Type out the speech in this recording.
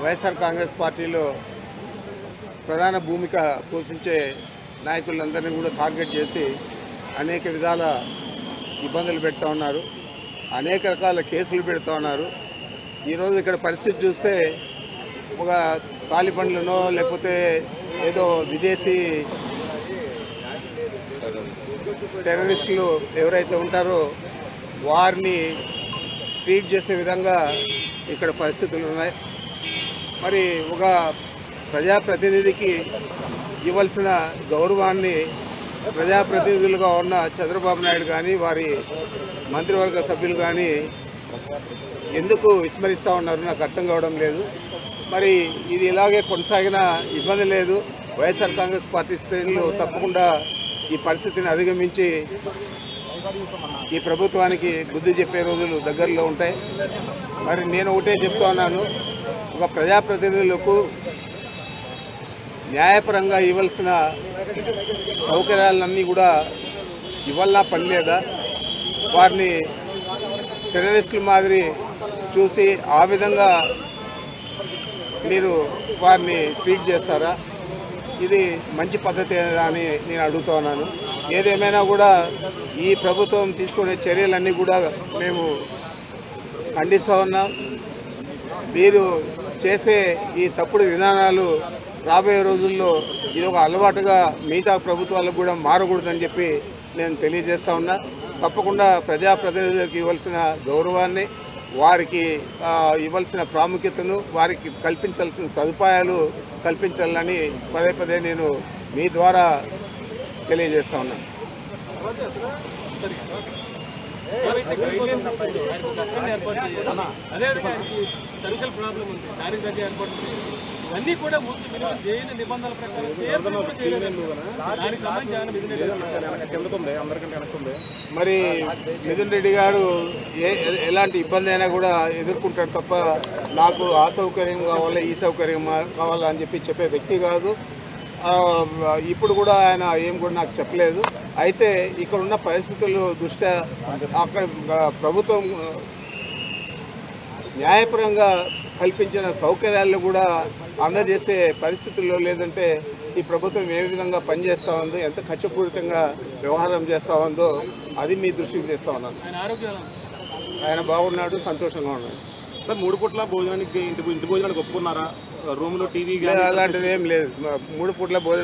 వైఎస్ఆర్ కాంగ్రెస్ పార్టీలో ప్రధాన భూమిక పోషించే నాయకులందరినీ కూడా టార్గెట్ చేసి అనేక విధాల ఇబ్బందులు పెడతా ఉన్నారు, అనేక రకాల కేసులు పెడతా ఉన్నారు. ఈరోజు ఇక్కడ పరిస్థితి చూస్తే ఒక తాలిబన్లనో లేకపోతే ఏదో విదేశీ టెర్రరిస్టులు ఎవరైతే ఉంటారో వారిని ట్రీట్ చేసే విధంగా ఇక్కడ పరిస్థితులు ఉన్నాయి. మరి ఒక ప్రజాప్రతినిధికి ఇవ్వాల్సిన గౌరవాన్ని ప్రజాప్రతినిధులుగా ఉన్న చంద్రబాబు నాయుడు కానీ వారి మంత్రివర్గ సభ్యులు కానీ ఎందుకు విస్మరిస్తూ ఉన్నారు నాకు అర్థం కావడం లేదు. మరి ఇది ఇలాగే కొనసాగిన ఇబ్బంది లేదు. వైఎస్ఆర్ కాంగ్రెస్ పార్టీ శ్రేణులు తప్పకుండా ఈ పరిస్థితిని అధిగమించి ఈ ప్రభుత్వానికి బుద్ధి చెప్పే రోజులు దగ్గరలో ఉంటాయి. మరి నేను ఒకటే చెప్తా ఉన్నాను, ఒక ప్రజాప్రతినిధులకు న్యాయపరంగా ఇవ్వాల్సిన సౌకర్యాలన్నీ కూడా ఇవ్వాలన్నా పని లేదా? వారిని టెర్రరిస్టుల మాదిరి చూసి ఆ విధంగా మీరు వారిని ట్రీట్ చేస్తారా? ఇది మంచి పద్ధతి అని నేను అడుగుతా ఉన్నాను. ఏదేమైనా కూడా ఈ ప్రభుత్వం తీసుకునే చర్యలన్నీ కూడా మేము ఖండిస్తూ ఉన్నాం. మీరు చేసే ఈ తప్పుడు విధానాలు రాబోయే రోజుల్లో ఇది ఒక అలవాటుగా మిగతా ప్రభుత్వాలకు కూడా మారకూడదని చెప్పి నేను తెలియజేస్తా ఉన్నా. తప్పకుండా ప్రజాప్రతినిధులకు ఇవ్వాల్సిన గౌరవాన్ని, వారికి ఇవ్వాల్సిన ప్రాముఖ్యతను, వారికి కల్పించాల్సిన సదుపాయాలు కల్పించాలని పదే పదే నేను మీ ద్వారా తెలియజేస్తా ఉన్నాను. మరి మిథున్ రెడ్డి గారు ఎలాంటి ఇబ్బంది అయినా కూడా ఎదుర్కొంటాడు తప్ప నాకు ఆ సౌకర్యం కావాలా ఈ సౌకర్యం కావాలా అని చెప్పే వ్యక్తి కాదు. ఇప్పుడు కూడా ఆయన ఏం కూడా నాకు చెప్పలేదు. అయితే ఇక్కడ ఉన్న పరిస్థితుల దృష్ట్యా అక్కడ ప్రభుత్వం న్యాయపరంగా కల్పించిన సౌకర్యాలను కూడా అందజేసే పరిస్థితుల్లో లేదంటే ఈ ప్రభుత్వం ఏ విధంగా పనిచేస్తూ ఉందో, ఎంత ఖర్చుపూరితంగా వ్యవహారం చేస్తూ ఉందో అది మీ దృష్టికి తెస్తూ ఉన్నాను. ఆయన బాగున్నాడు, సంతోషంగా ఉన్నాడు. సార్ 3 పూట్ల భోజనానికి ఇంటి భోజనానికి ఒప్పుకున్నారా? రూమ్లో టీవీ అలాంటిది ఏం లేదు. 3 పూట్ల భోజనం